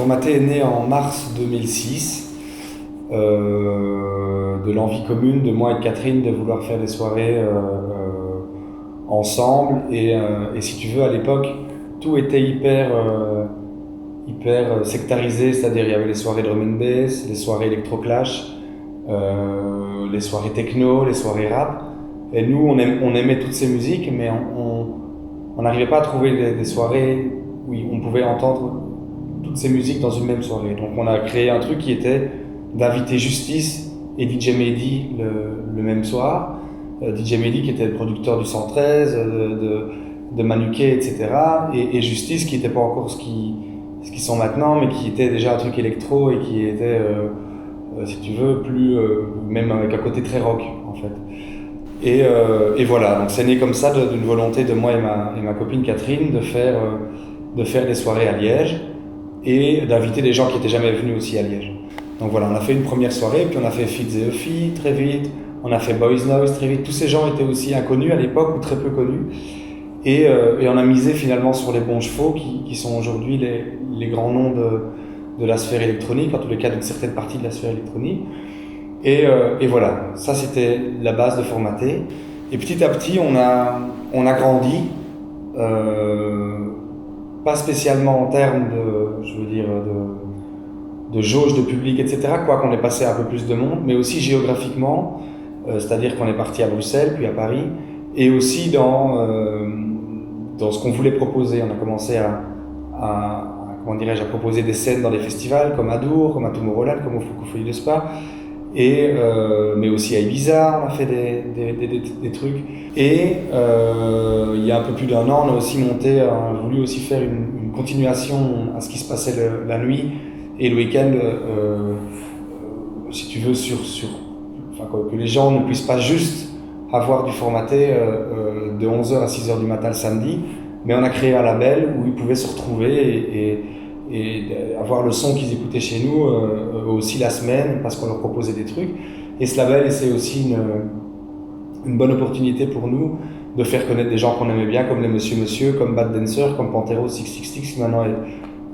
Formaté est né en mars 2006, de l'envie commune de moi et de Catherine de vouloir faire des soirées ensemble. Et si tu veux, à l'époque, tout était hyper sectarisé, c'est-à-dire il y avait les soirées drum and bass, les soirées électro-clash, les soirées techno, les soirées rap. Et nous, on aimait toutes ces musiques, mais on n'arrivait pas à trouver des soirées où on pouvait entendre toutes ces musiques dans une même soirée. Donc on a créé un truc qui était d'inviter Justice et DJ Mehdi le même soir. DJ Mehdi qui était le producteur du 113, de Manuquet, etc. Et Justice qui n'était pas encore ce qu'ils sont maintenant, mais qui était déjà un truc électro et qui était, si tu veux, plus même avec un côté très rock en fait. Et voilà, donc c'est né comme ça d'une volonté de moi et ma copine Catherine de faire des soirées à Liège et d'inviter des gens qui n'étaient jamais venus aussi à Liège. Donc voilà, on a fait une première soirée, puis on a fait Fitz et Euphy très vite, on a fait Boys Noise très vite. Tous ces gens étaient aussi inconnus à l'époque ou très peu connus. Et on a misé finalement sur les bons chevaux qui sont aujourd'hui les grands noms de la sphère électronique, en tous les cas d'une certaine partie de la sphère électronique. Et voilà, ça c'était la base de Formaté. Et petit à petit, on a grandi, pas spécialement en termes de jauge de public, etc., quoi qu'on ait passé un peu plus de monde, mais aussi géographiquement, c'est-à-dire qu'on est parti à Bruxelles, puis à Paris, et aussi dans ce qu'on voulait proposer. On a commencé à proposer des scènes dans des festivals, comme à Dour, comme à Tomorrowland, comme au Folies de Spa, mais aussi à Ibiza, on a fait des trucs. Et il y a un peu plus d'un an, on a aussi voulu aussi faire une continuation à ce qui se passait la nuit et le week-end, si tu veux, que les gens ne puissent pas juste avoir du Formaté de 11h à 6h du matin le samedi, mais on a créé un label où ils pouvaient se retrouver et avoir le son qu'ils écoutaient chez nous aussi la semaine, parce qu'on leur proposait des trucs. Et ce label, c'est aussi une bonne opportunité pour nous de faire connaître des gens qu'on aimait bien, comme les Monsieur, comme Bad Dancer, comme Pantero 666, qui maintenant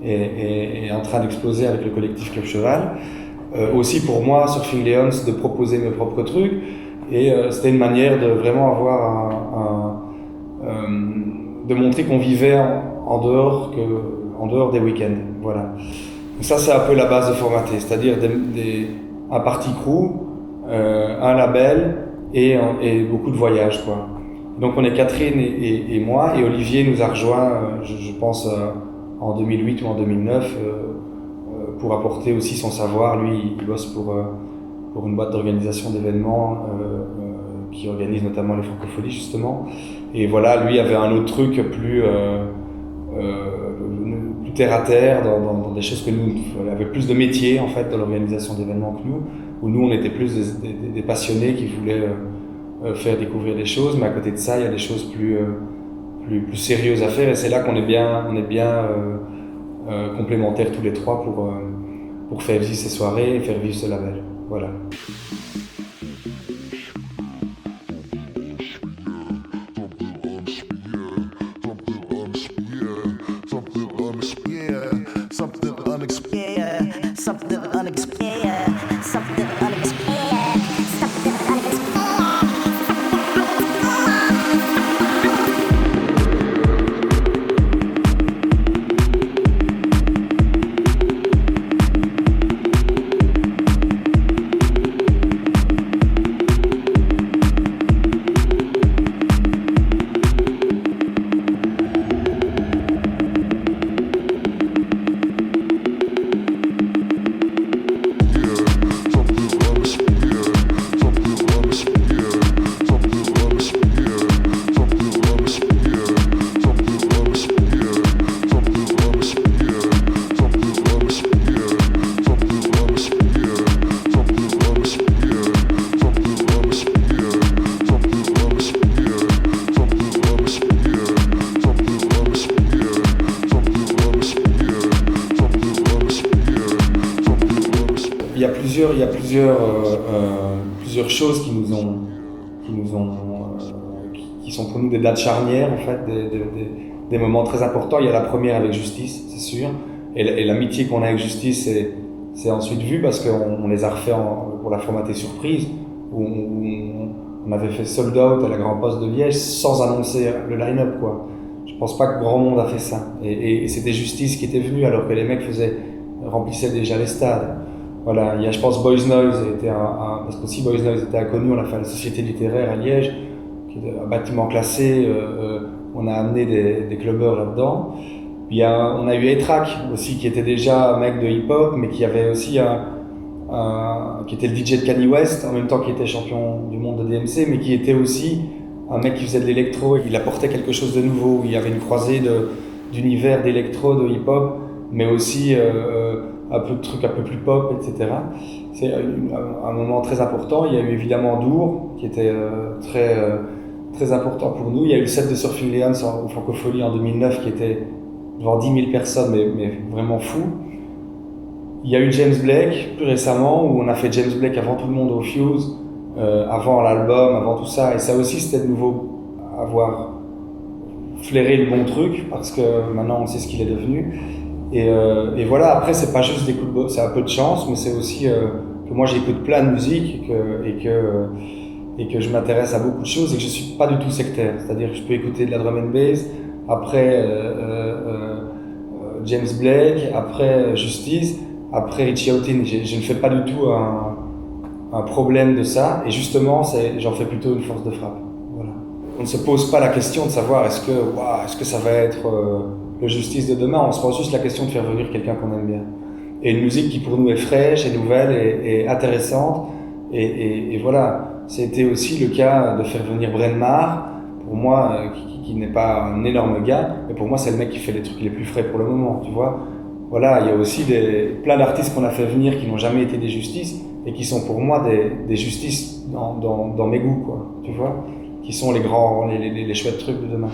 est en train d'exploser avec le collectif Club Cheval. Aussi pour moi, Surfing Leons, de proposer mes propres trucs. Et c'était une manière de vraiment avoir de montrer qu'on vivait en dehors des week-ends. Voilà. Donc ça, c'est un peu la base de Formaté, c'est-à-dire un party crew, un label et beaucoup de voyages, quoi. Donc on est Catherine et moi, et Olivier nous a rejoint, je pense, en 2008 ou en 2009, pour apporter aussi son savoir. Lui, il bosse pour une boîte d'organisation d'événements qui organise notamment les Francopholies, justement. Et voilà, lui avait un autre truc plus terre à terre, dans des choses que nous, il avait plus de métiers en fait dans l'organisation d'événements que nous, où nous on était plus des passionnés qui voulaient faire découvrir des choses, mais à côté de ça il y a des choses plus sérieuses à faire, et c'est là qu'on est bien complémentaires tous les trois pour faire vivre ces soirées et faire vivre ce label. Voilà. Il y a plusieurs choses qui sont pour nous des dates charnières, en fait, des moments très importants. Il y a la première avec Justice, c'est sûr, et l'amitié qu'on a avec Justice c'est ensuite vu parce qu'on les a refait pour la formatée surprise, où on avait fait sold out à la Grand Poste de Liège sans annoncer le line-up, quoi. Je pense pas que grand monde a fait ça. Et c'était Justice qui était venu alors que les mecs remplissaient déjà les stades. Voilà, il y a, je pense, Boys Noise était parce qu'aussi Boys Noise était inconnu, on a fait la Société littéraire à Liège, qui est un bâtiment classé, on a amené des clubbers là-dedans. On a eu A-Track aussi, qui était déjà un mec de hip-hop, mais qui avait aussi qui était le DJ de Kanye West, en même temps qu'il était champion du monde de DMC, mais qui était aussi un mec qui faisait de l'électro, et il apportait quelque chose de nouveau. Il y avait une croisée d'univers d'électro, de hip-hop, mais aussi un peu de trucs un peu plus pop, etc. C'est un moment très important. Il y a eu évidemment Dour, qui était très important pour nous. Il y a eu le set de Surfing Lions au Francophonie en 2009, qui était devant 10 000 personnes, mais vraiment fou. Il y a eu James Blake plus récemment, où on a fait James Blake avant tout le monde au Fuse, avant l'album, avant tout ça. Et ça aussi, c'était de nouveau avoir flairé le bon truc, parce que maintenant on sait ce qu'il est devenu. Et voilà, après, c'est pas juste des coups de bol, c'est un peu de chance, mais c'est aussi que moi j'écoute plein de musique et que je m'intéresse à beaucoup de choses et que je suis pas du tout sectaire. C'est-à-dire que je peux écouter de la drum and bass, après James Blake, après Justice, après Richie Houghton. Je ne fais pas du tout un problème de ça, et justement, j'en fais plutôt une force de frappe. Voilà. On ne se pose pas la question de savoir est-ce que ça va être le Justice de demain. On se pose juste la question de faire venir quelqu'un qu'on aime bien. Et une musique qui pour nous est fraîche, et nouvelle, et intéressante. Et voilà, c'était aussi le cas de faire venir Bren Maher, pour moi, qui n'est pas un énorme gars, mais pour moi c'est le mec qui fait les trucs les plus frais pour le moment, tu vois. Voilà, il y a aussi plein d'artistes qu'on a fait venir qui n'ont jamais été des Justices, et qui sont pour moi des Justices dans mes goûts, quoi, tu vois, qui sont les chouettes trucs de demain.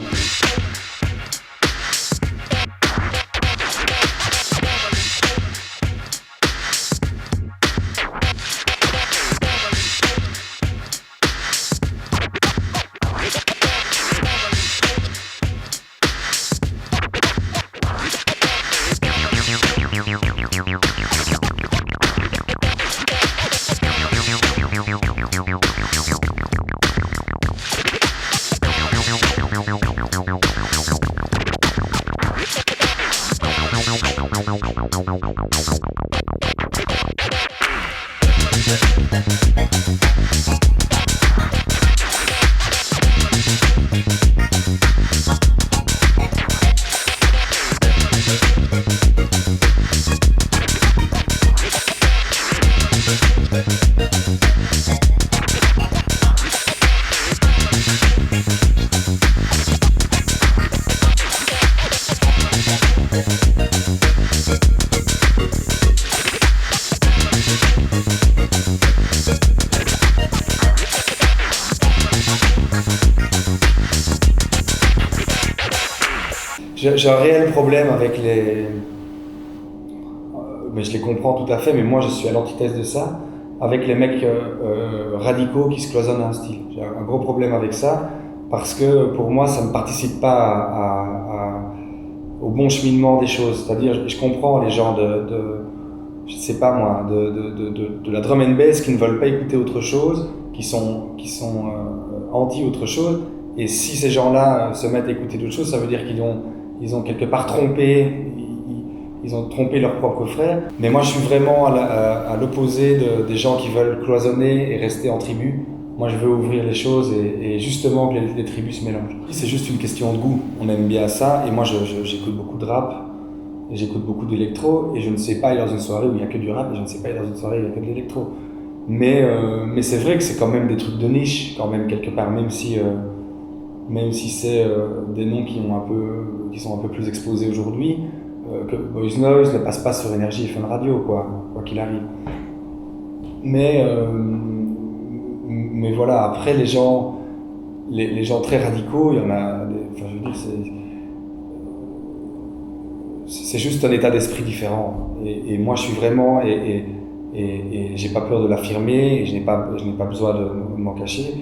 J'ai un réel problème avec mais je les comprends tout à fait, mais moi je suis à l'antithèse de ça, avec les mecs radicaux qui se cloisonnent à un style. J'ai un gros problème avec ça, parce que pour moi ça ne participe pas au bon cheminement des choses. C'est-à-dire, je comprends les gens je sais pas moi, de la drum and bass qui ne veulent pas écouter autre chose, qui sont anti autre chose, et si ces gens-là se mettent à écouter d'autres choses, ça veut dire ils ont quelque part trompé, ils ont trompé leurs propres frères. Mais moi je suis vraiment à l'opposé des gens qui veulent cloisonner et rester en tribu. Moi je veux ouvrir les choses et justement que les tribus se mélangent. C'est juste une question de goût, on aime bien ça, et moi j'écoute beaucoup de rap, et j'écoute beaucoup d'électro, et je ne sais pas aller dans une soirée où il n'y a que du rap, et je ne sais pas aller dans une soirée où il n'y a que de l'électro. Mais c'est vrai que c'est quand même des trucs de niche, quand même, quelque part, même si c'est des noms qui sont un peu plus exposés aujourd'hui, que Boys Noise ne passe pas sur Énergie et Fun Radio, quoi qu'il arrive. Mais voilà, après les gens très radicaux, il y en a, enfin je veux dire, c'est juste un état d'esprit différent. Et moi je suis vraiment, et j'ai pas peur de l'affirmer, et je n'ai pas besoin de m'en cacher.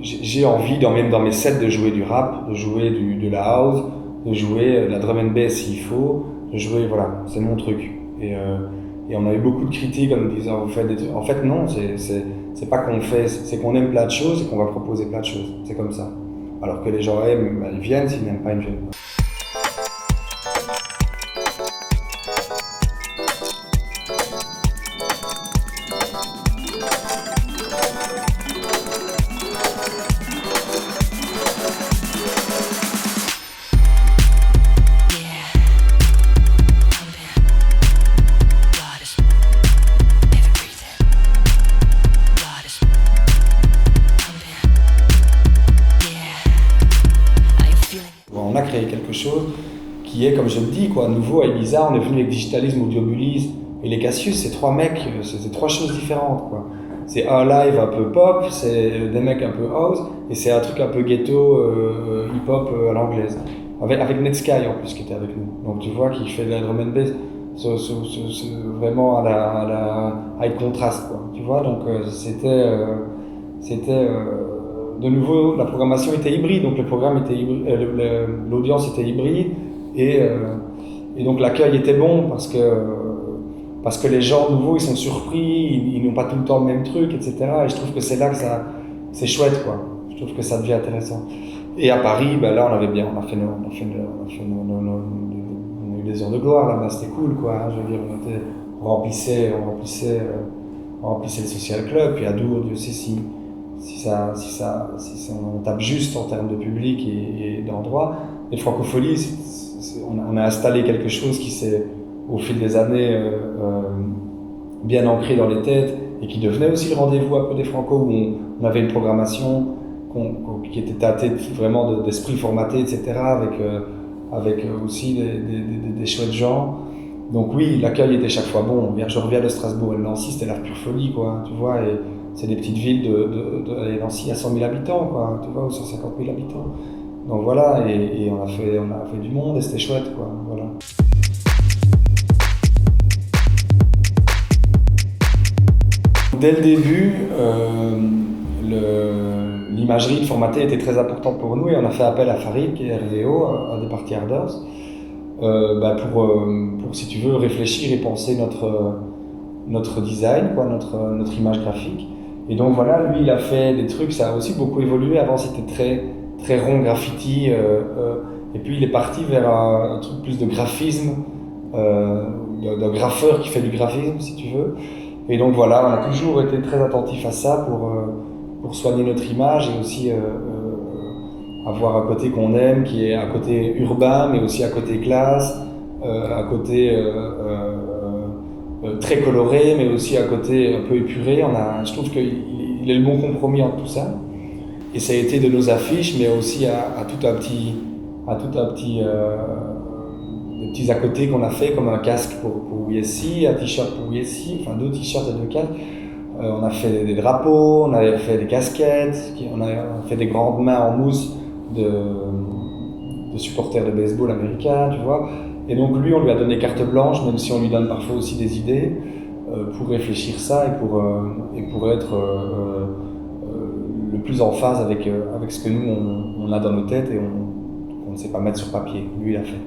J'ai envie, même dans mes sets, de jouer du rap, de jouer de la house, de jouer de la drum and bass s'il faut, de jouer, voilà, c'est mon truc. Et on a eu beaucoup de critiques en nous disant, vous faites des trucs. En fait, non, c'est pas qu'on fait, c'est qu'on aime plein de choses et qu'on va proposer plein de choses. C'est comme ça. Alors que les gens aiment, bah, ils viennent, s'ils n'aiment pas, ils ne viennent pas. On a créé quelque chose qui est, comme je le dis, quoi, nouveau à Ibiza. On est venu avec Digitalisme, Audiobulis et les Cassius, c'est trois mecs, c'est trois choses différentes, quoi. C'est un live un peu pop, c'est des mecs un peu house, et c'est un truc un peu ghetto, hip-hop à l'anglaise. Avec Netsky en plus qui était avec nous. Donc tu vois, qui fait de la drum and bass vraiment à la high contrast, quoi. Tu vois, donc c'était de nouveau, la programmation était hybride, donc le programme était hybride, l'audience était hybride, et donc l'accueil était bon parce que les gens nouveaux ils sont surpris, ils n'ont pas tout le temps le même truc, etc. Et je trouve que c'est là que c'est chouette, quoi. Je trouve que ça devient intéressant. Et à Paris, ben là on a eu des heures de gloire là-bas, c'était cool, quoi. Je veux dire, on remplissait le social club, puis à Dour, Dieu sait si on tape juste en termes de public et d'endroit. Et Francophonie, on a installé quelque chose qui s'est, au fil des années, bien ancré dans les têtes et qui devenait aussi le rendez-vous un peu des Franco, où on avait une programmation qui était tâtée vraiment d'esprit formaté, etc., avec aussi des chouettes gens. Donc oui, l'accueil était chaque fois bon. Je reviens de Strasbourg et de Nancy, c'était la pure folie, quoi, tu vois. Et c'est des petites villes de Nancy à 100 000 habitants, quoi, tu vois, ou 150 000 habitants. Donc voilà, et on a fait du monde et c'était chouette, quoi, voilà. Dès le début, l'imagerie, le formaté était très important pour nous et on a fait appel à Farid, qui est RDO, à des Party Harders, pour, si tu veux, réfléchir et penser notre design, quoi, notre image graphique. Et donc voilà, lui il a fait des trucs, ça a aussi beaucoup évolué. Avant c'était très rond graffiti, et puis il est parti vers un truc plus de graphisme, d'un graffeur qui fait du graphisme, si tu veux. Et donc voilà, on a toujours été très attentifs à ça pour soigner notre image et aussi avoir un côté qu'on aime, qui est un côté urbain, mais aussi un côté classe, un côté très coloré, mais aussi un côté un peu épuré. Je trouve qu'il est le bon compromis entre tout ça. Et ça a été de nos affiches, mais aussi à tout un petit des petits à côté qu'on a fait, comme un casque pour WSC, un t-shirt pour WSC, enfin 2 t-shirts et 2 casques. On a fait des drapeaux, on avait fait des casquettes, on a fait des grandes mains en mousse de supporters de baseball américains, tu vois. Et donc lui, on lui a donné carte blanche, même si on lui donne parfois aussi des idées, pour réfléchir ça et pour être le plus en phase avec ce que nous, on a dans nos têtes et on ne sait pas mettre sur papier. Lui, il a fait.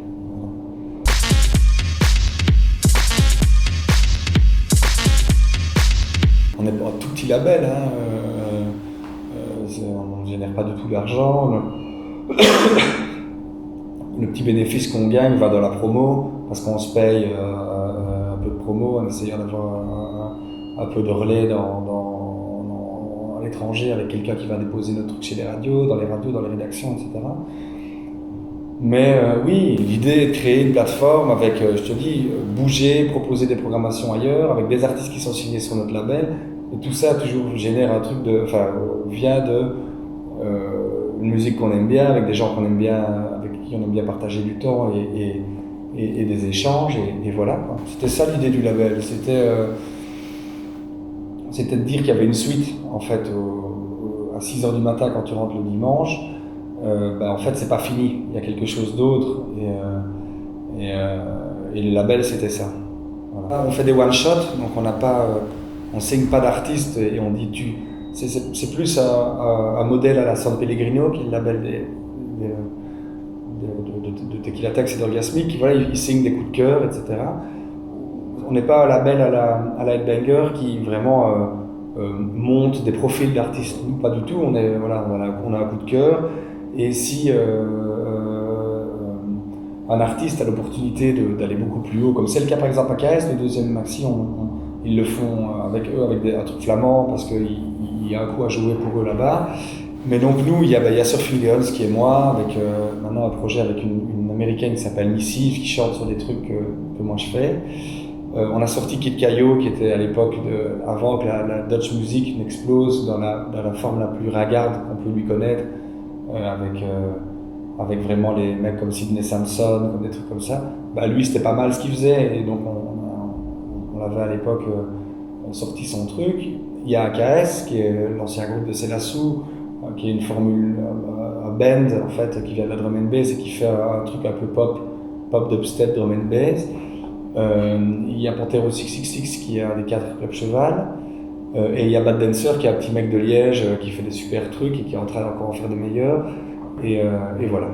On n'est pas un tout petit label, hein, on ne génère pas du tout d'argent. Le petit bénéfice qu'on gagne va dans la promo, parce qu'on se paye un peu de promo en essayant d'avoir un peu de relais à l'étranger avec quelqu'un qui va déposer notre truc chez les radios, dans les rédactions, etc. Mais oui, l'idée est de créer une plateforme avec, je te dis, bouger, proposer des programmations ailleurs, avec des artistes qui sont signés sur notre label. Et tout ça toujours génère un truc vient de une musique qu'on aime bien, avec des gens qu'on aime bien, avec qui on aime bien partager du temps et des échanges. Et voilà, quoi. C'était ça l'idée du label. C'était de dire qu'il y avait une suite, en fait, à 6h du matin quand tu rentres le dimanche. En fait c'est pas fini, il y a quelque chose d'autre et le label c'était ça. Voilà. On fait des one shot, donc on signe pas d'artiste et on dit c'est plus un modèle à la San Pellegrino qui est le label de Tequila Tex et d'Orgasmic, qui voilà, ils signent des coups de cœur, etc. On n'est pas un label à la Headbanger qui vraiment monte des profils d'artistes. Nous, pas du tout. On a un coup de cœur. Et si un artiste a l'opportunité d'aller beaucoup plus haut, comme c'est le cas par exemple à KS, le deuxième maxi, ils le font avec eux, avec un truc flamand, parce qu'il y a un coup à jouer pour eux là-bas. Mais donc nous, il y a Surfing Girls qui est moi, avec maintenant un projet avec une américaine qui s'appelle Missive, qui chante sur des trucs que moi je fais. On a sorti Kid Kayo, qui était à l'époque, avant que la Dutch music n'explose dans la forme la plus ragarde qu'on peut lui connaître, avec vraiment les mecs comme Sidney Samson, comme des trucs comme ça. Bah, lui, c'était pas mal ce qu'il faisait, et donc on avait à l'époque sorti son truc. Il y a AKS, qui est l'ancien groupe de Selassou, qui est une formule, un band en fait, qui vient de la drum and bass et qui fait un truc un peu pop dubstep, drum and bass. Il y a Pantero 666 qui est un des 4 clubs cheval. Et il y a Bad Dancer qui est un petit mec de Liège qui fait des super trucs et qui est en train d'encore en faire de meilleurs. Et voilà.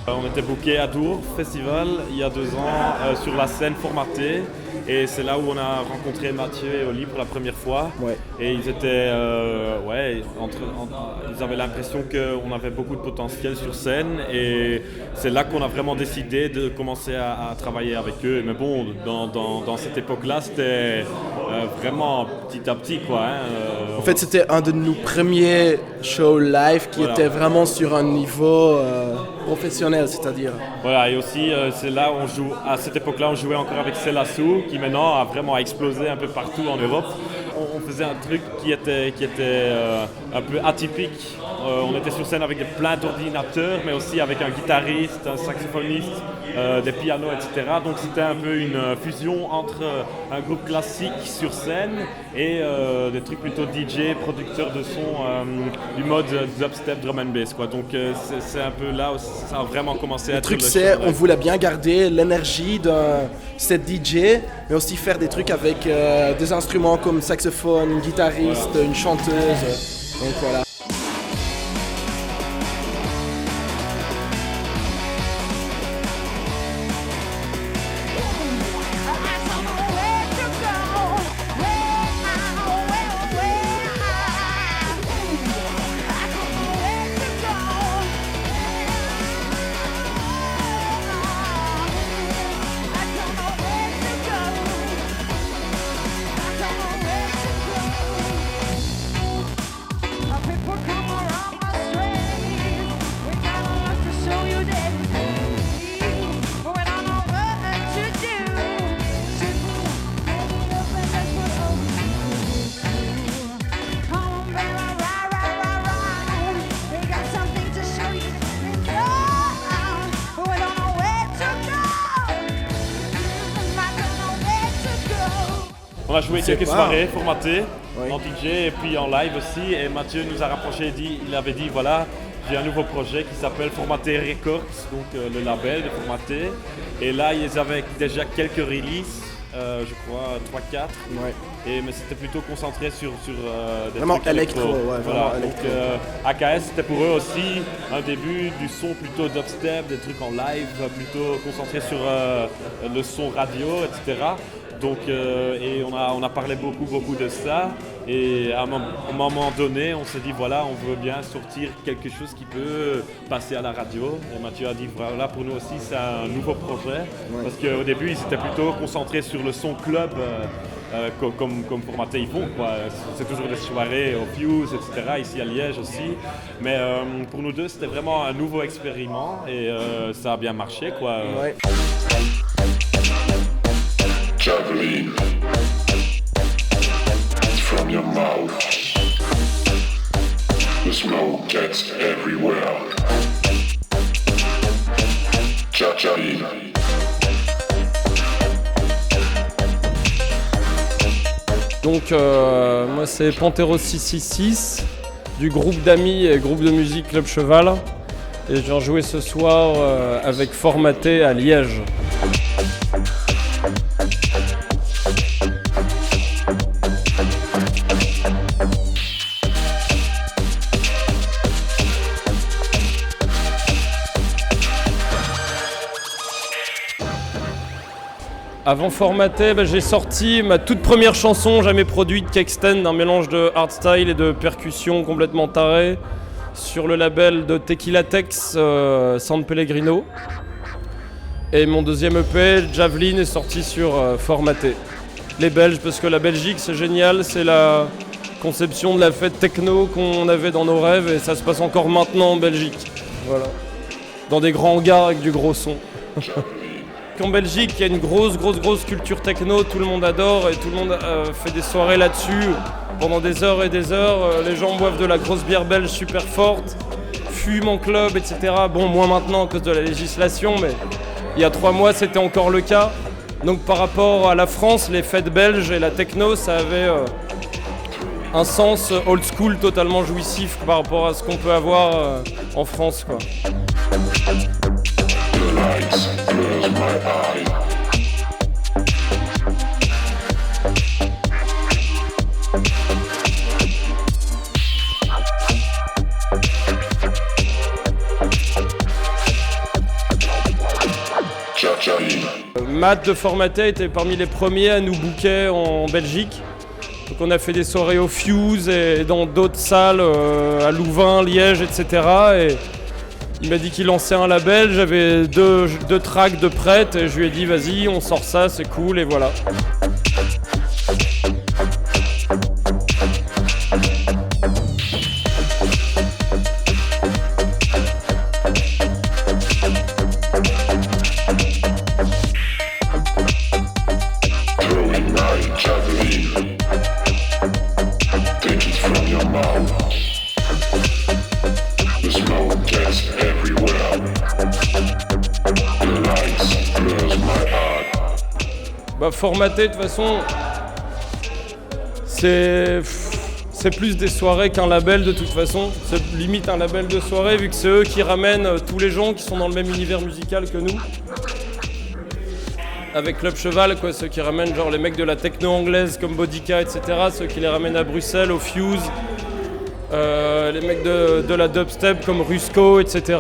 On était booké à Dour Festival il y a 2 ans sur la scène formatée, et c'est là où on a rencontré Mathieu et Oli pour la première fois. Ouais. Et ils étaient, ils avaient l'impression qu'on avait beaucoup de potentiel sur scène, et c'est là qu'on a vraiment décidé de commencer à travailler avec eux. Mais bon, dans cette époque-là, c'était vraiment petit à petit, quoi. En fait, c'était un de nos premiers shows live qui était vraiment sur un niveau professionnel, c'est-à-dire. Voilà, et aussi c'est là où à cette époque-là, on jouait encore avec Selassou, qui maintenant a vraiment explosé un peu partout en Europe. On faisait un truc qui était un peu atypique. On était sur scène avec plein d'ordinateurs, mais aussi avec un guitariste, un saxophoniste, des pianos, etc. Donc c'était un peu une fusion entre un groupe classique sur scène et des trucs plutôt DJ, producteurs de son du mode dubstep, drum and bass, quoi. Donc c'est un peu là où ça a vraiment commencé à être le truc. C'est on voulait bien garder l'énergie d'un set DJ, mais aussi faire des trucs avec des instruments comme saxophone, une guitariste, voilà, une chanteuse. Donc voilà. On a joué quelques soirées formatées, en DJ et puis en live aussi, et Mathieu nous a rapproché, il avait dit voilà, j'ai un nouveau projet qui s'appelle Formaté Records, donc le label de Formaté, et là ils avaient déjà quelques releases, je crois 3-4, mais c'était plutôt concentré sur des vraiment trucs électro. Voilà. Donc AKS c'était pour eux aussi un début du son plutôt dubstep, des trucs en live, plutôt concentré sur le son radio, etc. Donc, et on a parlé beaucoup de ça, et à un moment donné on s'est dit voilà, on veut bien sortir quelque chose qui peut passer à la radio, et Mathieu a dit voilà, pour nous aussi c'est un nouveau projet, parce qu'au début ils étaient plutôt concentrés sur le son club comme Formaté ils font, quoi. C'est toujours des soirées au Fuse, etc. ici à Liège aussi, mais pour nous deux c'était vraiment un nouveau expériment, et ça a bien marché, quoi. Javelin from your mouth. The smoke gets everywhere. Javelin. Donc moi c'est Panthéro 666 du groupe d'amis et groupe de musique Club Cheval. Et je viens jouer ce soir avec Formaté à Liège. Avant Formaté, j'ai sorti ma toute première chanson jamais produite, Kexten, d'un mélange de hardstyle et de percussion complètement taré, sur le label de Tequila Tex, San Pellegrino. Et mon deuxième EP, Javelin, est sorti sur Formaté. Les Belges, parce que la Belgique c'est génial, c'est la conception de la fête techno qu'on avait dans nos rêves et ça se passe encore maintenant en Belgique. Voilà. Dans des grands hangars avec du gros son. En Belgique, il y a une grosse culture techno, tout le monde adore et tout le monde fait des soirées là-dessus pendant des heures et des heures. Les gens boivent de la grosse bière belge super forte, fument en club, etc. Bon, moins maintenant à cause de la législation, mais il y a 3 mois, c'était encore le cas. Donc par rapport à la France, les fêtes belges et la techno, ça avait un sens old school totalement jouissif par rapport à ce qu'on peut avoir en France, quoi. Matt de Formaté était parmi les premiers à nous booker en Belgique. Donc on a fait des soirées au Fuse et dans d'autres salles à Louvain, Liège, etc. Et il m'a dit qu'il lançait un label, j'avais deux tracks de prêtes et je lui ai dit vas-y, on sort ça, c'est cool et voilà. Formaté, de toute façon, c'est plus des soirées qu'un label de toute façon. C'est limite un label de soirée vu que c'est eux qui ramènent tous les gens qui sont dans le même univers musical que nous. Avec Club Cheval, quoi, ceux qui ramènent genre les mecs de la techno anglaise comme Bodica, etc. Ceux qui les ramènent à Bruxelles, au Fuse. Les mecs de la dubstep comme Rusco, etc.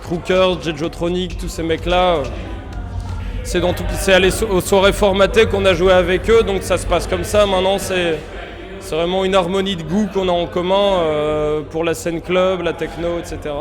Crookers, Jejotronic, tous ces mecs-là. C'est aller aux soirées Formatées qu'on a joué avec eux, donc ça se passe comme ça. Maintenant, c'est vraiment une harmonie de goût qu'on a en commun pour la scène club, la techno, etc.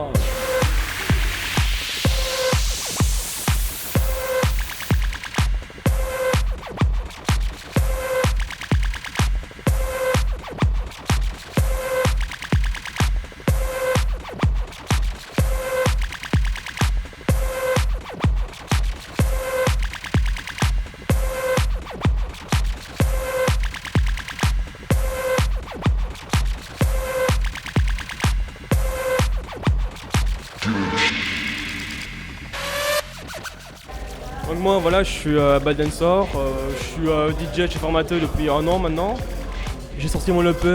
Donc moi voilà, je suis Bad Dancer, je suis DJ chez Formaté depuis 1 an maintenant. J'ai sorti mon EP,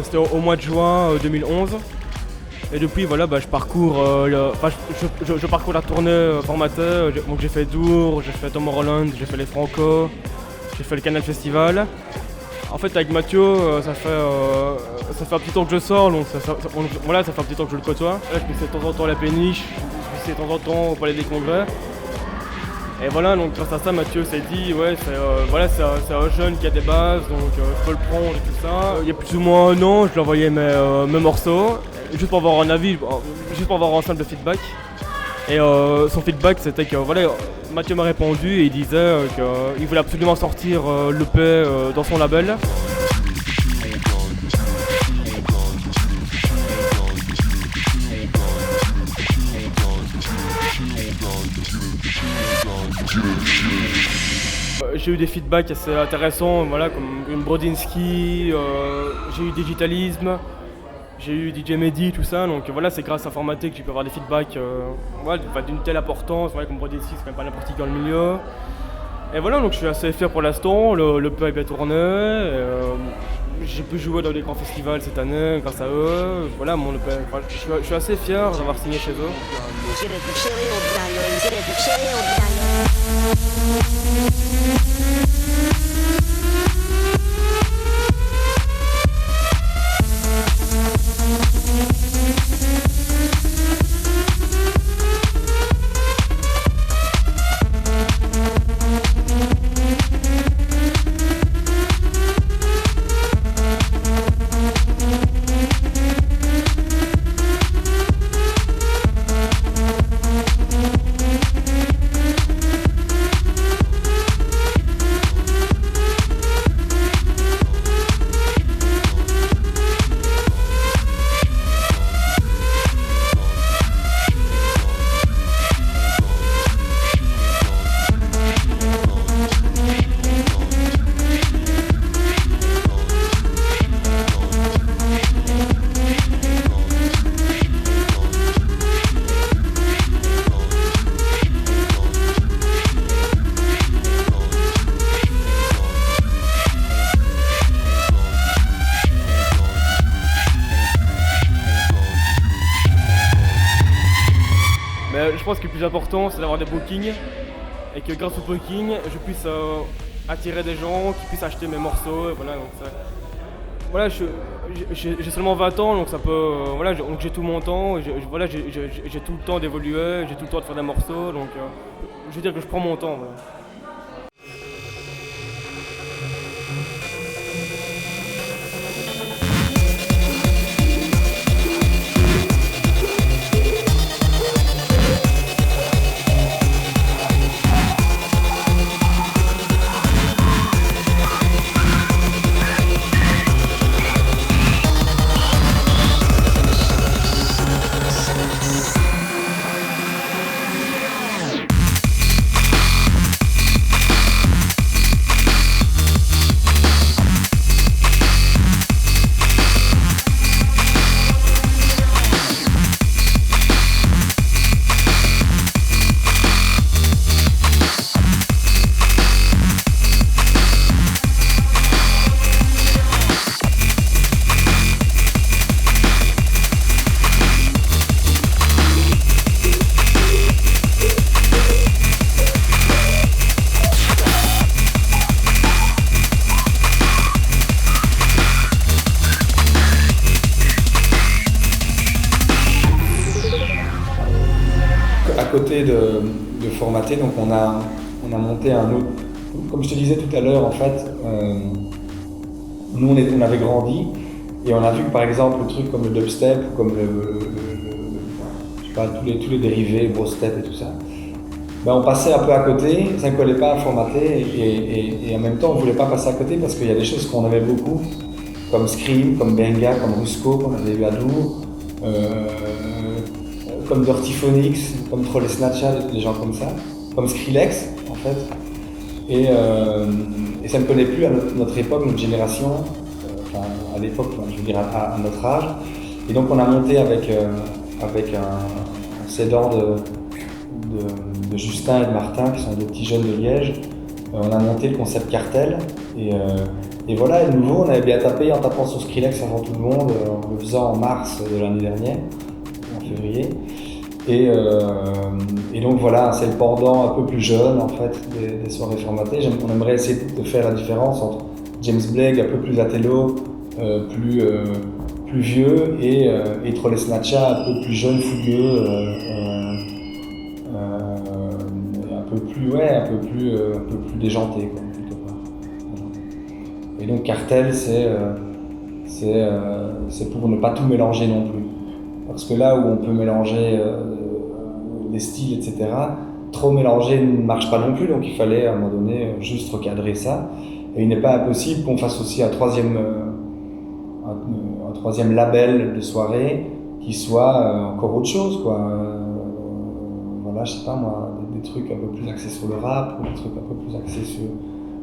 c'était au mois de juin 2011. Et depuis voilà, je parcours je parcours la tournée Formaté. Donc j'ai fait Dour, j'ai fait Tomorrowland, j'ai fait les Franco, j'ai fait le Canal Festival. En fait avec Mathieu, ça fait un petit temps que je sors, donc ça fait un petit temps que je le côtoie. Là, je me fais de temps en temps à la péniche, je me fais de temps en temps au Palais des Congrès. Et voilà, donc grâce à ça, Mathieu s'est dit, ouais, c'est un jeune qui a des bases, donc je peux le prendre et tout ça. Il y a plus ou moins 1 an, je lui envoyais mes morceaux, juste pour avoir un avis, juste pour avoir un simple feedback. Et son feedback, c'était que voilà, Mathieu m'a répondu et il disait qu'il voulait absolument sortir l'EP dans son label. J'ai eu des feedbacks assez intéressants, voilà, comme une Brodinski, j'ai eu Digitalisme, j'ai eu DJ Mehdi, tout ça. Donc voilà, c'est grâce à Formaté que j'ai pu avoir des feedbacks d'une telle importance. Voilà, comme Brodinski, c'est quand même pas n'importe qui dans le milieu. Et voilà, donc je suis assez fier pour l'instant. Le peu est bien tourné. J'ai pu jouer dans des grands festivals cette année grâce à eux. Voilà, mon EP, je suis assez fier d'avoir signé chez eux. Mais je pense que le plus important, c'est d'avoir des bookings et que grâce aux bookings, je puisse attirer des gens qui puissent acheter mes morceaux. Et voilà, donc ça, voilà, j'ai seulement 20 ans, donc ça peut, voilà, donc j'ai tout mon temps. Voilà, j'ai tout le temps d'évoluer, j'ai tout le temps de faire des morceaux, donc je veux dire que je prends mon temps. Voilà. À côté de Formaté, donc on a monté un autre. Comme je te disais tout à l'heure, en fait, nous on avait grandi et on a vu que par exemple le truc comme le dubstep, comme je sais pas, tous les dérivés, gros step et tout ça, ben on passait un peu à côté, ça ne collait pas à Formaté et en même temps on voulait pas passer à côté parce qu'il y a des choses qu'on aimait beaucoup, comme Scream, comme Benga, comme Rusco, qu'on avait eu à Dour. Comme Dirty Phonics, comme Troll et Snatcha, des gens comme ça, comme Skrillex en fait. Et ça ne connaît plus à notre époque, notre génération, enfin à l'époque, je veux dire à notre âge. Et donc on a monté avec un cédant de Justin et de Martin, qui sont des petits jeunes de Liège. On a monté le concept Cartel. Et voilà, et de nouveau, on avait bien tapé en tapant sur Skrillex avant tout le monde, en le faisant en mars de l'année dernière, en février. Et donc voilà, c'est le pendant un peu plus jeune en fait des soirées formatées. On aimerait essayer de faire la différence entre James Blake un peu plus athélo, plus vieux, et Troll et Snatcha un peu plus jeune, fougueux, un peu plus déjanté quoi, quelque part. Et donc Cartel, c'est pour ne pas tout mélanger non plus. Parce que là où on peut mélanger les styles, etc., trop mélanger ne marche pas non plus, donc il fallait à un moment donné juste recadrer ça. Et il n'est pas impossible qu'on fasse aussi un troisième label de soirée qui soit encore autre chose, quoi. Voilà, je sais pas moi, des trucs un peu plus axés sur le rap, ou des trucs un peu plus axés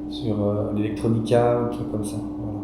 sur l'electronica, ou trucs comme ça. Voilà.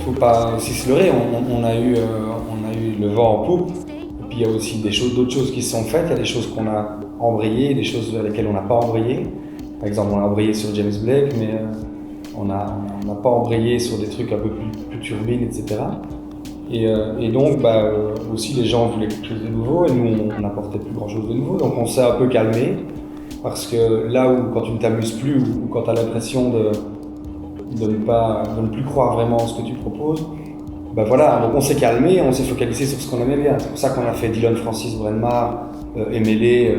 Faut pas aussi se leurrer, on a eu le vent en poupe, et puis il y a aussi d'autres choses qui se sont faites, il y a des choses qu'on a embrayées, des choses vers lesquelles on n'a pas embrayé. Par exemple, on a embrayé sur James Blake, mais on n'a pas embrayé sur des trucs un peu plus turbines, etc. Et donc, aussi les gens voulaient quelque chose de nouveau, et nous on n'apportait plus grand chose de nouveau, donc on s'est un peu calmé, parce que là où quand tu ne t'amuses plus, ou quand tu as l'impression de ne plus croire vraiment en ce que tu proposes, voilà, donc on s'est calmé, on s'est focalisé sur ce qu'on aimait bien. C'est pour ça qu'on a fait Dillon Francis Brenmar, Emele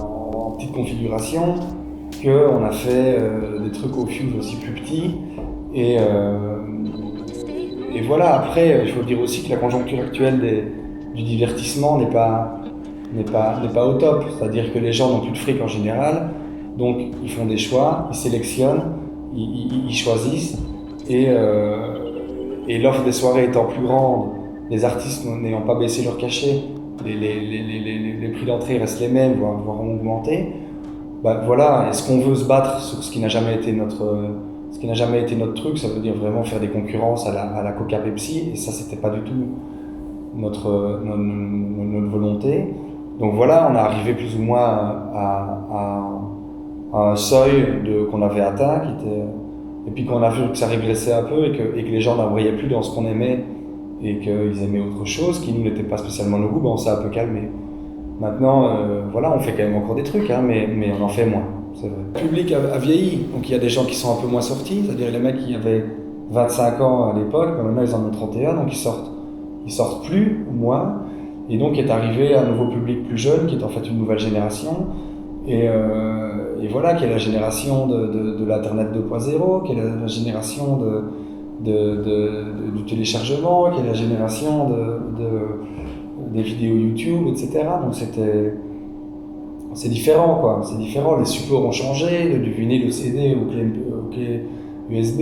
en petite configuration, qu'on a fait des trucs au Fuse aussi plus petits. Et voilà, après, il faut dire aussi que la conjoncture actuelle du divertissement n'est pas au top. C'est-à-dire que les gens n'ont plus de fric en général, donc ils font des choix, ils sélectionnent, ils choisissent, et l'offre des soirées étant plus grande, les artistes n'ayant pas baissé leur cachet, les prix d'entrée restent les mêmes, voire ont augmenté. Voilà, est-ce qu'on veut se battre sur ce qui n'a jamais été notre truc? Ça veut dire vraiment faire des concurrences à la Coca-Pepsi, et ça c'était pas du tout notre volonté. Donc voilà, on est arrivé plus ou moins à un seuil qu'on avait atteint, et puis qu'on a vu que ça régressait un peu, et que les gens n'embrayaient plus dans ce qu'on aimait, et qu'ils aimaient autre chose qui nous n'était pas spécialement nos goûts, on s'est un peu calmé. Maintenant, voilà, on fait quand même encore des trucs, mais on en fait moins, c'est vrai. Le public a vieilli, donc il y a des gens qui sont un peu moins sortis, c'est-à-dire les mecs qui avaient 25 ans à l'époque, maintenant ils en ont 31, donc ils sortent plus, ou moins, et donc est arrivé un nouveau public plus jeune, qui est en fait une nouvelle génération, et voilà, qui est la génération de l'Internet 2.0, qui est la génération du téléchargement, qui est la génération des vidéos YouTube, etc. Donc c'est différent, quoi. C'est différent. Les supports ont changé, du vinyle au CD au clé USB,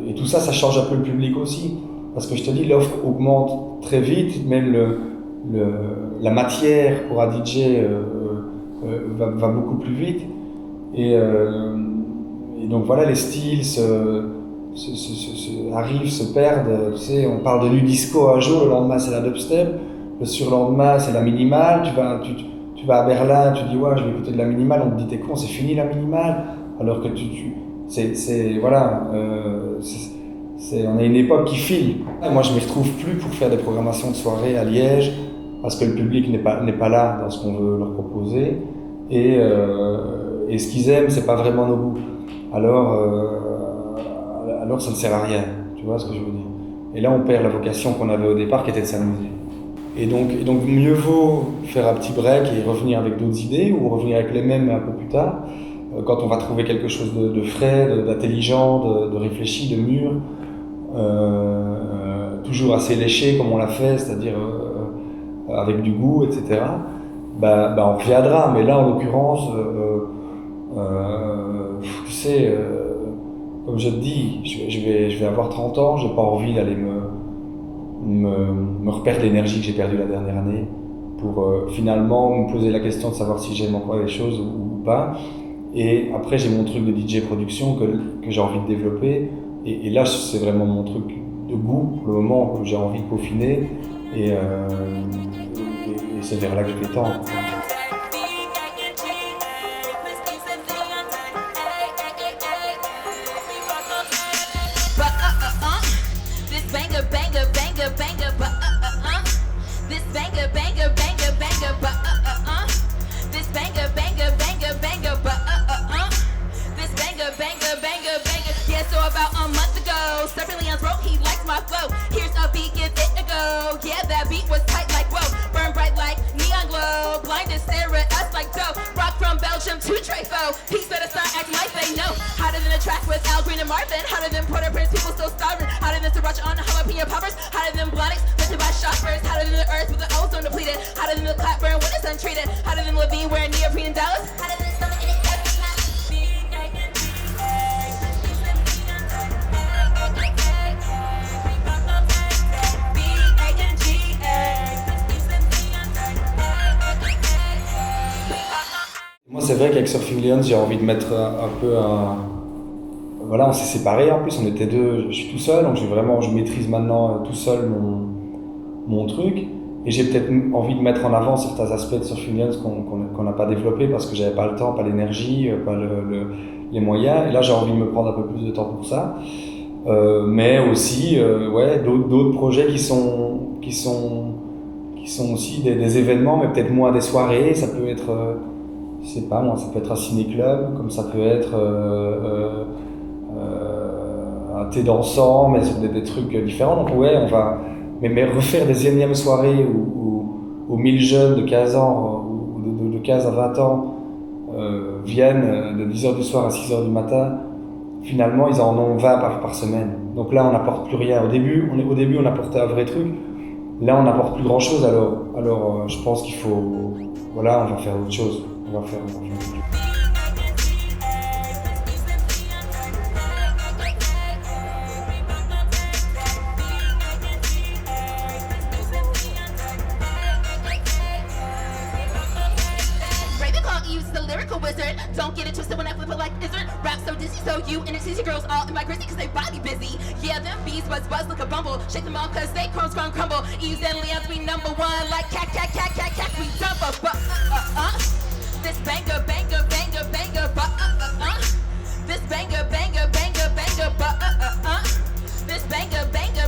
et tout ça change un peu le public aussi. Parce que je te dis, l'offre augmente très vite, même la matière pour un DJ va beaucoup plus vite. Et donc voilà, les styles arrivent, se perdent. Tu sais, on parle de nu disco un jour, le lendemain c'est la dubstep, le surlendemain c'est la minimale. Tu vas à Berlin, tu dis ouais, je vais écouter de la minimale, on te dit t'es con, c'est fini la minimale. Alors que on a une époque qui file. Moi je ne m'y retrouve plus pour faire des programmations de soirée à Liège, parce que le public n'est pas là dans ce qu'on veut leur proposer, et ce qu'ils aiment c'est pas vraiment nos goûts. Alors ça ne sert à rien, tu vois ce que je veux dire. Et là on perd la vocation qu'on avait au départ, qui était de s'amuser. Et donc mieux vaut faire un petit break et revenir avec d'autres idées, ou revenir avec les mêmes un peu plus tard, quand on va trouver quelque chose de frais, d'intelligent, de réfléchi, de mûr, toujours assez léché comme on l'a fait, c'est-à-dire avec du goût, etc. On reviendra, mais là en l'occurrence, tu sais, comme je te dis, je vais avoir 30 ans, j'ai pas envie d'aller me reperdre l'énergie que j'ai perdue la dernière année pour finalement me poser la question de savoir si j'aime encore les choses ou pas. Et après, j'ai mon truc de DJ production que j'ai envie de développer. Et là, c'est vraiment mon truc de goût pour le moment que j'ai envie de peaufiner. Et c'est vers là que je vais tendre. Peace better start acting like they know. Hotter than a track with Al Green and Marvin. Hotter than Port-au-Prince, people still starving. Hotter than Sriracha on the jalapeno poppers. Hotter than Blonix, lifted by shoppers. Hotter than the earth with the ozone depleted. Hotter than the clapburn when it's untreated. Hotter than Levine wearing neoprene in Dallas. Hotter than the stomach in its Moi, c'est vrai qu'avec Surfing Lions, j'ai envie de mettre un peu un... Voilà, on s'est séparés en plus, on était deux, je suis tout seul, donc je maîtrise maintenant tout seul mon truc. Et j'ai peut-être envie de mettre en avant certains aspects de Surfing Lions qu'on n'a pas développé parce que j'avais pas le temps, pas l'énergie, pas les moyens. Et là, j'ai envie de me prendre un peu plus de temps pour ça. Mais aussi, d'autres projets qui sont aussi des événements, mais peut-être moins des soirées. Ça peut être... je sais pas moi, ça peut être un ciné-club, comme ça peut être un thé dansant, mais sur des trucs différents. Donc ouais, on va mais refaire des énièmes soirées où 1000 jeunes de 15 ans ou de 15 à 20 ans viennent de 10h du soir à 6h du matin. Finalement, ils en ont 20 par semaine. Donc là, on n'apporte plus rien. Au début, on apportait un vrai truc. Là, on n'apporte plus grand-chose. Alors je pense qu'il faut... Voilà, on va faire autre chose. On va faire. Don't get it twisted when I flip it like Izzard. Rap so dizzy, so you and it's easy girls all in my grizzly cause they body busy. Yeah, them bees buzz like a bumble. Shake them all cause they crumbs crumble. Eves and Leons be number one like cat, we dump a This banger, banger, banger, banger, This banger, banger, banger, banger, This banger, banger,